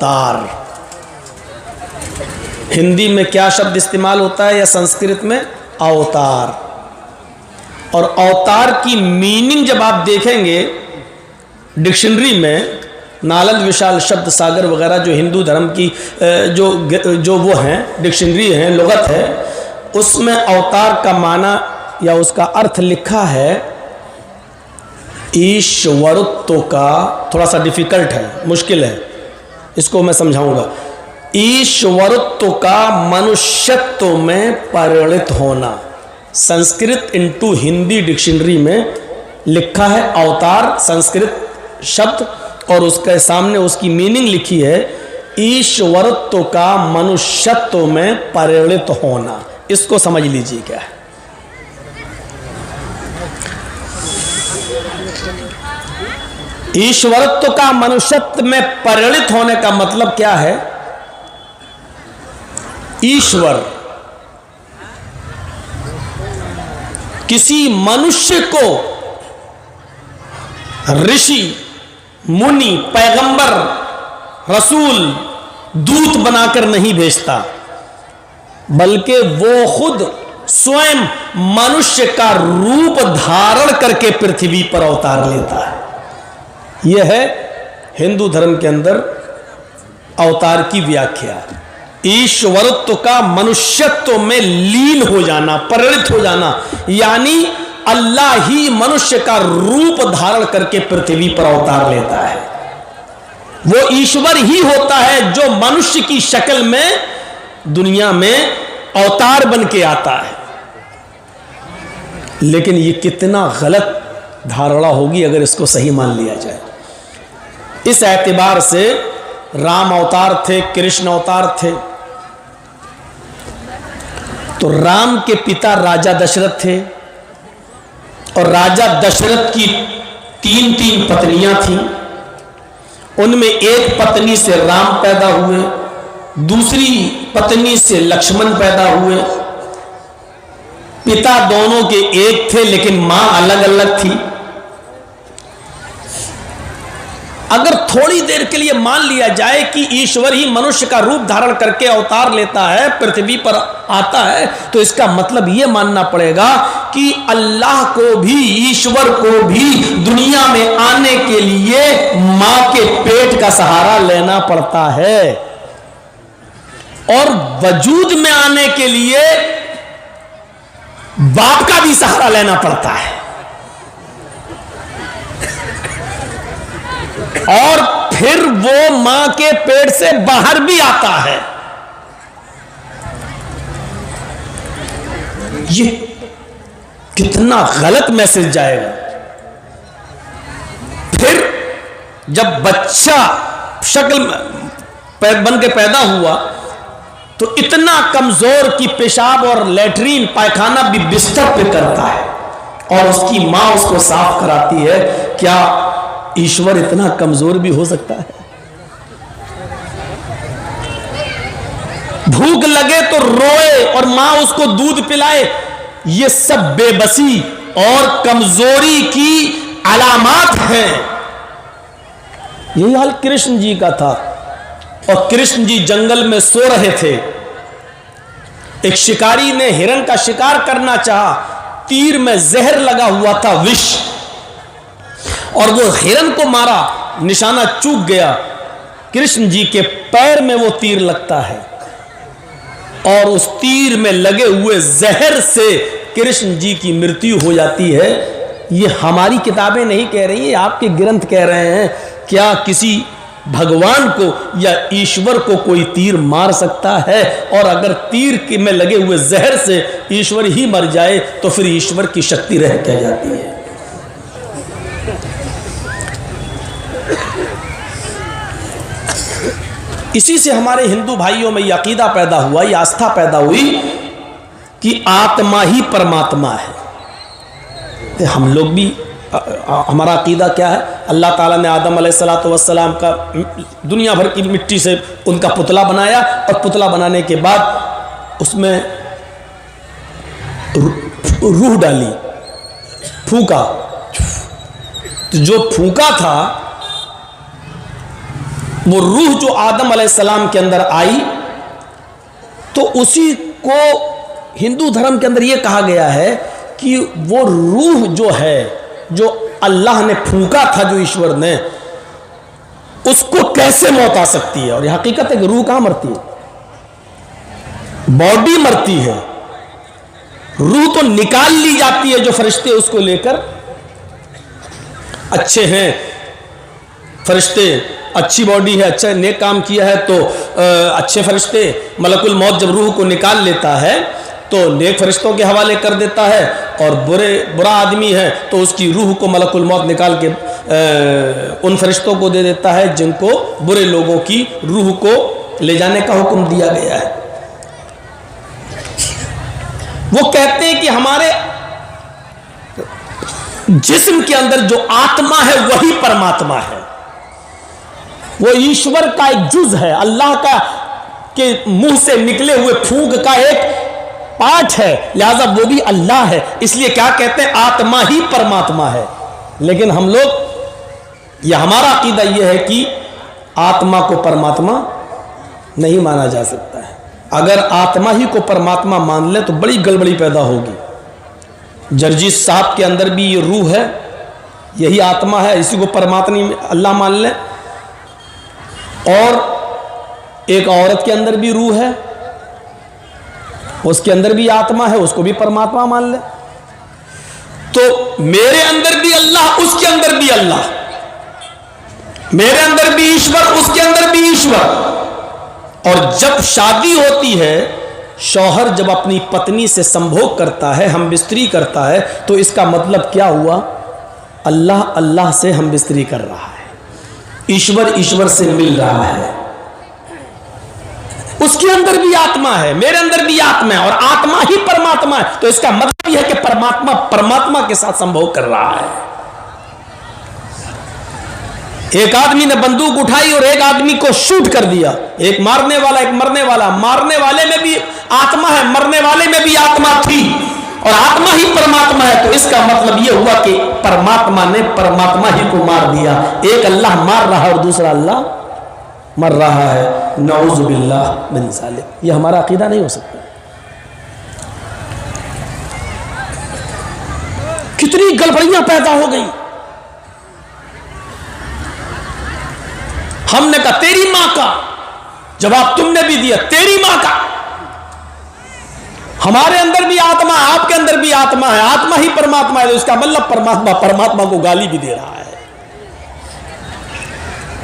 अवतार। हिंदी में क्या शब्द इस्तेमाल होता है या संस्कृत में? अवतार। और अवतार की मीनिंग जब आप देखेंगे डिक्शनरी में, नालंद विशाल शब्द सागर वगैरह जो हिंदू धर्म की जो वो हैं डिक्शनरी हैं, लुगत है, उसमें अवतार का माना या उसका अर्थ लिखा है ईश्वरत्व का। थोड़ा सा डिफिकल्ट है, मुश्किल है, इसको मैं समझाऊंगा। ईश्वरत्व का मनुष्यत्व में परिणत होना। संस्कृत इनटू हिंदी डिक्शनरी में लिखा है अवतार संस्कृत शब्द, और उसके सामने उसकी मीनिंग लिखी है ईश्वरत्व का मनुष्यत्व में परिणत होना। इसको समझ लीजिए क्या है। ईश्वरत्व का मनुष्यत्व में परिणत होने का मतलब क्या है? ईश्वर किसी मनुष्य को ऋषि, मुनि, पैगंबर, रसूल, दूत बनाकर नहीं भेजता, बल्कि वो खुद स्वयं मनुष्य का रूप धारण करके पृथ्वी पर अवतार लेता है। यह है हिंदू धर्म के अंदर अवतार की व्याख्या। ईश्वरत्व का मनुष्यत्व में लीन हो जाना, परिणत हो जाना, यानी अल्लाह ही मनुष्य का रूप धारण करके पृथ्वी पर अवतार लेता है। वो ईश्वर ही होता है जो मनुष्य की शक्ल में दुनिया में अवतार बन के आता है। लेकिन ये कितना गलत धारणा होगी अगर इसको सही मान लिया जाए। इस एतबार से राम अवतार थे, कृष्ण अवतार थे। तो राम के पिता राजा दशरथ थे, और राजा दशरथ की तीन पत्नियां थीं। उनमें एक पत्नी से राम पैदा हुए, दूसरी पत्नी से लक्ष्मण पैदा हुए। पिता दोनों के एक थे लेकिन मां अलग अलग थी। अगर थोड़ी देर के लिए मान लिया जाए कि ईश्वर ही मनुष्य का रूप धारण करके अवतार लेता है, पृथ्वी पर आता है, तो इसका मतलब यह मानना पड़ेगा कि अल्लाह को भी, ईश्वर को भी दुनिया में आने के लिए मां के पेट का सहारा लेना पड़ता है, और वजूद में आने के लिए बाप का भी सहारा लेना पड़ता है, और फिर वो मां के पेट से बाहर भी आता है। ये कितना गलत मैसेज जाएगा। फिर जब बच्चा शक्ल बन के पैदा हुआ तो इतना कमजोर कि पेशाब और लेटरीन पायखाना भी बिस्तर पे करता है, और उसकी मां उसको साफ कराती है। क्या ईश्वर इतना कमजोर भी हो सकता है? भूख लगे तो रोए और मां उसको दूध पिलाए। ये सब बेबसी और कमजोरी की अलामात हैं। यही हाल कृष्ण जी का था, और कृष्ण जी जंगल में सो रहे थे। एक शिकारी ने हिरण का शिकार करना चाहा, तीर में जहर लगा हुआ था, विष, और वो हिरण को मारा, निशाना चूक गया। कृष्ण जी के पैर में वो तीर लगता है, और उस तीर में लगे हुए जहर से कृष्ण जी की मृत्यु हो जाती है। ये हमारी किताबें नहीं कह रही है, आपके ग्रंथ कह रहे हैं। क्या किसी भगवान को या ईश्वर को कोई तीर मार सकता है? और अगर तीर में लगे हुए जहर से ईश्वर ही मर जाए तो फिर ईश्वर की शक्ति रह क्या जाती है? इसी से हमारे हिंदू भाइयों में यह अकीदा पैदा हुआ, यह आस्था पैदा हुई कि आत्मा ही परमात्मा है। तो हम लोग भी, हमारा अकीदा क्या है? अल्लाह ताला ने आदम अलैहिस्सलातु वस्सलाम का दुनिया भर की मिट्टी से उनका पुतला बनाया, और पुतला बनाने के बाद उसमें रूह डाली, फूका। तो जो फूका था वो रूह जो आदम अलैहिस्सलाम के अंदर आई, तो उसी को हिंदू धर्म के अंदर ये कहा गया है कि वो रूह जो है, जो अल्लाह ने फूंका था, जो ईश्वर ने, उसको कैसे मौत आ सकती है। और यह हकीकत है कि रूह कहां मरती है, बॉडी मरती है, रूह तो निकाल ली जाती है। जो फरिश्ते उसको लेकर, अच्छे हैं फरिश्ते, अच्छी बॉडी है, अच्छा नेक काम किया है, तो अच्छे फरिश्ते, मलकुल मौत जब रूह को निकाल लेता है तो नेक फरिश्तों के हवाले कर देता है, और बुरा आदमी है तो उसकी रूह को मलकुल मौत निकाल के उन फरिश्तों को दे देता है जिनको बुरे लोगों की रूह को ले जाने का हुक्म दिया गया है। वो कहते हैं कि हमारे जिस्म के अंदर जो आत्मा है वही परमात्मा है, वो ईश्वर का एक जुज है, अल्लाह का के मुंह से निकले हुए फूंक का एक पार्ट है, लिहाजा वो भी अल्लाह है। इसलिए क्या कहते हैं, आत्मा ही परमात्मा है। लेकिन हम लोग, या हमारा अकीदा यह है कि आत्मा को परमात्मा नहीं माना जा सकता है। अगर आत्मा ही को परमात्मा मान ले तो बड़ी गड़बड़ी पैदा होगी। जर्जीस साहब के अंदर भी ये रूह है, यही आत्मा है, इसी को परमात्मा अल्लाह मान ले। और एक औरत के अंदर भी रूह है, उसके अंदर भी आत्मा है, उसको भी परमात्मा मान ले। तो मेरे अंदर भी अल्लाह, उसके अंदर भी अल्लाह, मेरे अंदर भी ईश्वर, उसके अंदर भी ईश्वर। और जब शादी होती है, शौहर जब अपनी पत्नी से संभोग करता है, हम बिस्तरी करता है, तो इसका मतलब क्या हुआ, अल्लाह अल्लाह से हम बिस्तरी कर रहा है, ईश्वर ईश्वर से मिल रहा है। उसके अंदर भी आत्मा है, मेरे अंदर भी आत्मा है, और आत्मा ही परमात्मा है। तो इसका मतलब यह है कि परमात्मा परमात्मा के साथ संभोग कर रहा है। एक आदमी ने बंदूक उठाई और एक आदमी को शूट कर दिया, एक मारने वाला एक मरने वाला। मारने वाले में भी आत्मा है, मरने वाले में भी आत्मा थी, और आत्मा ही परमात्मा है। तो इसका मतलब यह हुआ कि परमात्मा ने परमात्मा ही को मार दिया। एक अल्लाह मार रहा है और दूसरा अल्लाह मर रहा है। नऊज़ु बिल्लाह मिन ज़ालिक। यह हमारा अकीदा नहीं हो सकता। कितनी गड़बड़ियां पैदा हो गई। हमने कहा तेरी मां का जवाब तुमने भी दिया, तेरी मां का। हमारे अंदर भी आत्मा है, आपके अंदर भी आत्मा है, आत्मा ही परमात्मा है। तो इसका मतलब परमात्मा परमात्मा को गाली भी दे रहा है।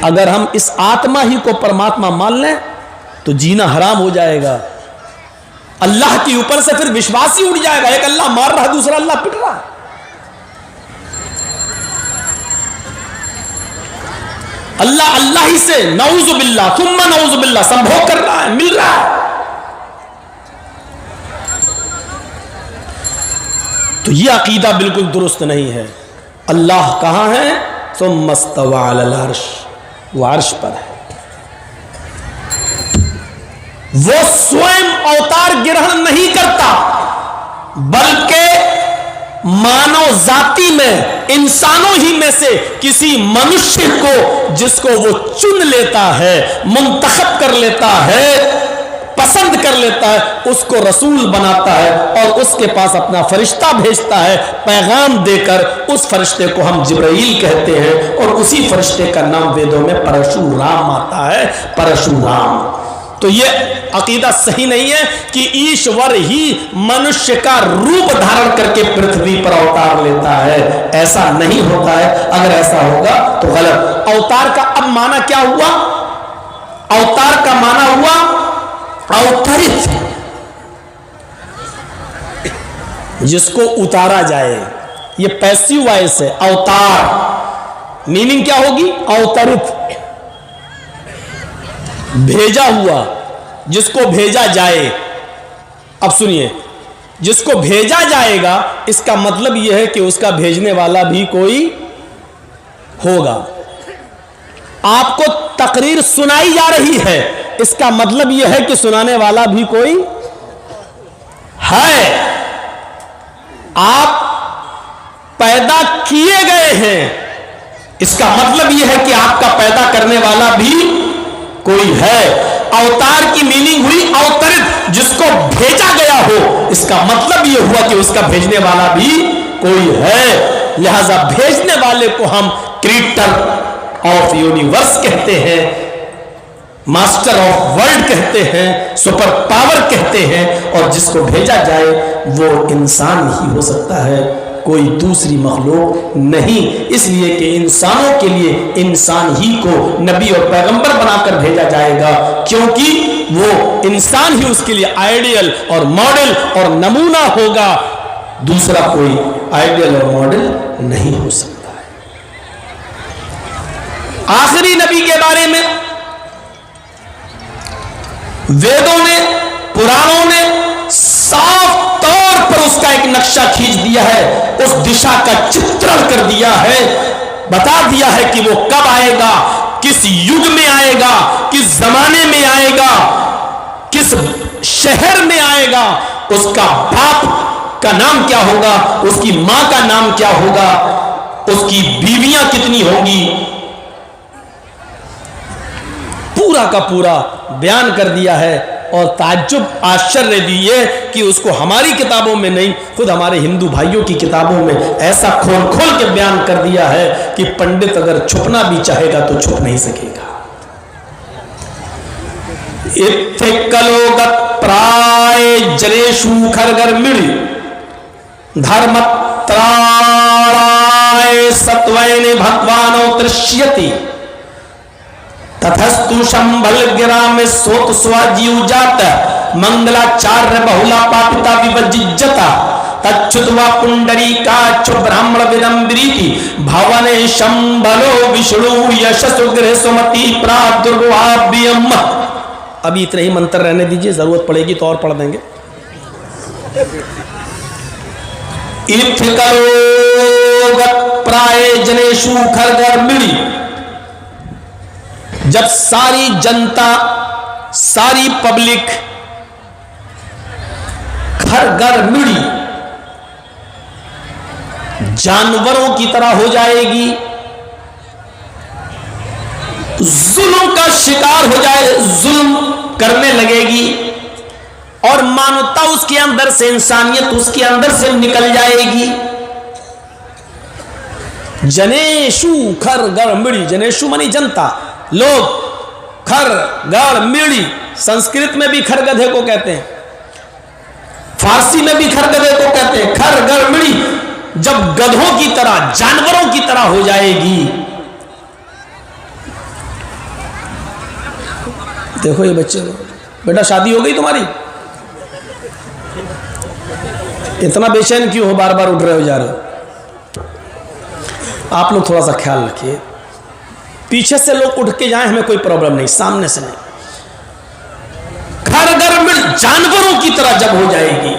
अगर हम इस आत्मा ही को परमात्मा मान लें तो जीना हराम हो जाएगा। अल्लाह के ऊपर से फिर विश्वास ही उड़ जाएगा। एक अल्लाह मार रहा है, दूसरा अल्लाह पिट रहा है। अल्लाह अल्लाह ही से नऊज़ु बिल्लाह सुम्मा नऊज़ु बिल्लाह संभोग कर रहा है, मिल रहा है। तो यह अकीदा बिल्कुल दुरुस्त नहीं है। अल्लाह कहां है, सुम्मा इस्तवा अलल अर्श, वो अर्श पर है। वो स्वयं अवतार ग्रहण नहीं करता, बल्कि मानव जाति में, इंसानों ही में से किसी मनुष्य को जिसको वो चुन लेता है, मुंतखब कर लेता है, पसंद कर लेता है, उसको रसूल बनाता है और उसके पास अपना फरिश्ता भेजता है पैगाम देकर। उस फरिश्ते को हम जिब्राइल कहते हैं और उसी फरिश्ते का नाम वेदों में परशुराम आता है, परशुराम। तो ये अकीदा सही नहीं है कि ईश्वर ही मनुष्य का रूप धारण करके पृथ्वी पर अवतार लेता है। ऐसा नहीं होता है। अगर ऐसा होगा तो गलत। अवतार का अब माना क्या हुआ, अवतार का माना हुआ अवतरित, जिसको उतारा जाए। ये पैसिव वॉइस है, अवतार। मीनिंग क्या होगी, अवतरित, भेजा हुआ, जिसको भेजा जाए। अब सुनिए, जिसको भेजा जाएगा इसका मतलब यह है कि उसका भेजने वाला भी कोई होगा। आपको तकरीर सुनाई जा रही है, इसका मतलब यह है कि सुनाने वाला भी कोई है। आप पैदा किए गए हैं, इसका मतलब यह है कि आपका पैदा करने वाला भी कोई है। अवतार की मीनिंग हुई अवतरित, जिसको भेजा गया हो। इसका मतलब यह हुआ कि उसका भेजने वाला भी कोई है। लिहाजा भेजने वाले को हम क्रिएटर ऑफ यूनिवर्स कहते हैं, मास्टर ऑफ वर्ल्ड कहते हैं, सुपर पावर कहते हैं। और जिसको भेजा जाए वो इंसान ही हो सकता है, कोई दूसरी मखलूक नहीं। इसलिए कि इंसानों के लिए इंसान ही को नबी और पैगंबर बनाकर भेजा जाएगा, क्योंकि वो इंसान ही उसके लिए आइडियल और मॉडल और नमूना होगा। दूसरा कोई आइडियल और मॉडल नहीं हो सकता है। आखिरी नबी के बारे में वेदों ने, पुराणों ने साफ तौर पर उसका एक नक्शा खींच दिया है, उस दिशा का चित्रण कर दिया है, बता दिया है कि वो कब आएगा, किस युग में आएगा, किस जमाने में आएगा, किस शहर में आएगा, उसका बाप का नाम क्या होगा, उसकी मां का नाम क्या होगा, उसकी बीवियां कितनी होंगी, पूरा का पूरा बयान कर दिया है। और ताज्जुब आश्चर्य दिए कि उसको हमारी किताबों में नहीं, खुद हमारे हिंदू भाइयों की किताबों में ऐसा खोल खोल के बयान कर दिया है कि पंडित अगर छुपना भी चाहेगा तो छुप नहीं सकेगा। इत्थिकलोगत प्राय जनेषु खरगर्मिणि धर्मत्राय सत्वैने भगवानो दृश्यति तथस्तु शंभल गिरा में सोत स्वाजीव जात मंगलाचार्य बहुला पापिता विभजिज्जता तच्छुत्वा पुंडरी का ब्राह्मण विदम्बरीति भवने शंभलो विष्णु यशसु गृह सुमति प्रादुर्भाव्यम। अभी इतने ही मंत्र रहने दीजिए, जरूरत पड़ेगी तो और पढ़ देंगे। प्राय जनेषु खरगर्मिणि, जब सारी जनता, सारी पब्लिक खरगर्मिणि जानवरों की तरह हो जाएगी, जुल्म का शिकार हो जाए, जुल्म करने लगेगी और मानवता उसके अंदर से, इंसानियत उसके अंदर से निकल जाएगी। जनेषु खरगर्मिणि, जनेषु मानी जनता, लोग, खरगर्मिणि संस्कृत में भी खरगधे को कहते हैं, फारसी में भी खरगधे को कहते हैं। खरगर्मिणि जब गधों की तरह, जानवरों की तरह हो जाएगी। देखो ये बच्चे, बेटा शादी हो गई तुम्हारी? इतना बेचैन क्यों हो, बार बार उठ रहे हो, जा रहे हो? आप लोग थोड़ा सा ख्याल रखिए, पीछे से लोग उठ के जाएं, हमें कोई प्रॉब्लम नहीं, सामने से नहीं। खरगर्मिणि जानवरों की तरह जब हो जाएगी,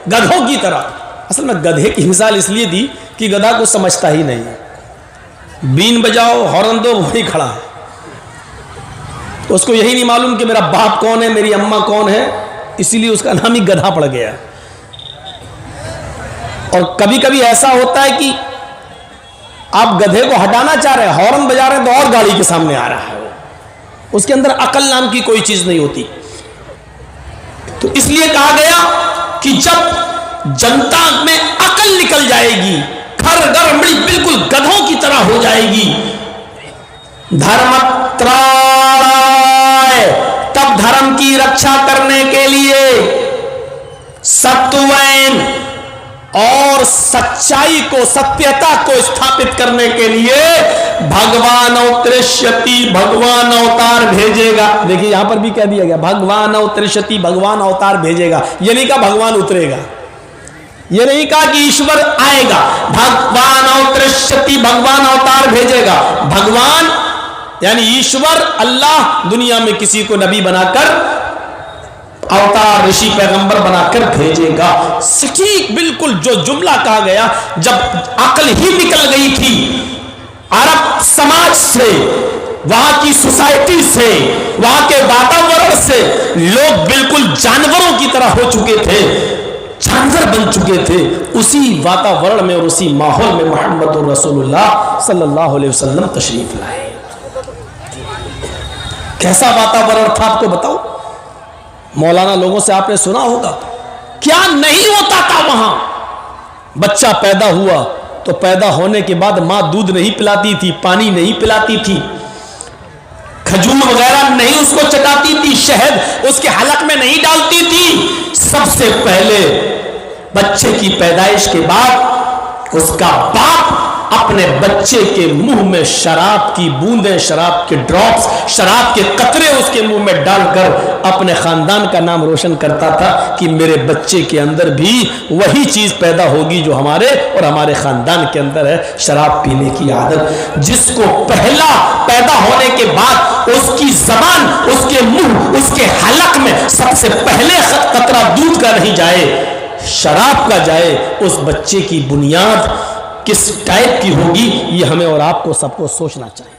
गधों की तरह। असल में गधे की मिसाल इसलिए दी कि गधा को समझता ही नहीं है। बीन बजाओ, हॉर्न दो, वही खड़ा है, उसको यही नहीं मालूम कि मेरा बाप कौन है, मेरी अम्मा कौन है, इसीलिए उसका नाम ही गधा पड़ गया। और कभी कभी ऐसा होता है कि आप गधे को हटाना चाह रहे हैं, हॉर्न बजा रहे हैं, तो और गाड़ी के सामने आ रहा है वो, उसके अंदर अकल नाम की कोई चीज नहीं होती। तो इसलिए कहा गया कि जब जनता में अकल निकल जाएगी, खरगर्मिणि बिल्कुल गधों की तरह हो जाएगी, धर्मत्राय, तब धर्म की रक्षा करने के लिए, सत्वैन और सच्चाई को, सत्यता को स्थापित करने के लिए भगवान अवतरिष्यति, भगवान अवतार भेजेगा। देखिए यहां पर भी कह दिया गया भगवान अवतरिष्यति, भगवान अवतार भेजेगा। ये नहीं कहा भगवान उतरेगा, ये नहीं कहा कि ईश्वर आएगा, भगवान अवतरिष्यति, भगवान अवतार भेजेगा। भगवान यानी ईश्वर, अल्लाह दुनिया में किसी को नबी बनाकर, अवतार, ऋषि, पैगंबर बनाकर भेजेगा। सटीक बिल्कुल जो जुमला कहा गया, जब अकल ही निकल गई थी अरब समाज से, वहां की सोसाइटी से, वहां के वातावरण से, लोग बिल्कुल जानवरों की तरह हो चुके थे, जानवर बन चुके थे। उसी वातावरण में और उसी माहौल में मोहम्मद रसूलुल्लाह सल्लल्लाहु अलैहि वसल्लम तशरीफ लाए। कैसा वातावरण था आपको बताओ। मौलाना लोगों से आपने सुना होगा, क्या नहीं होता था वहां। बच्चा पैदा हुआ तो पैदा होने के बाद मां दूध नहीं पिलाती थी, पानी नहीं पिलाती थी, खजूर वगैरह नहीं उसको चटाती थी, शहद उसके हलक में नहीं डालती थी। सबसे पहले बच्चे की पैदाइश के बाद उसका बाप अपने बच्चे के मुंह में शराब की बूंदें, शराब के ड्रॉप्स, शराब के कतरे उसके मुंह में डालकर अपने खानदान का नाम रोशन करता था कि मेरे बच्चे के अंदर भी वही चीज पैदा होगी जो हमारे और हमारे खानदान के अंदर है, शराब पीने की आदत। जिसको पहला पैदा होने के बाद उसकी जबान, उसके मुंह, उसके हलक में सबसे पहले कतरा दूध का नहीं जाए, शराब का जाए, उस बच्चे की बुनियाद किस टाइप की होगी, ये हमें और आपको सबको सोचना चाहिए।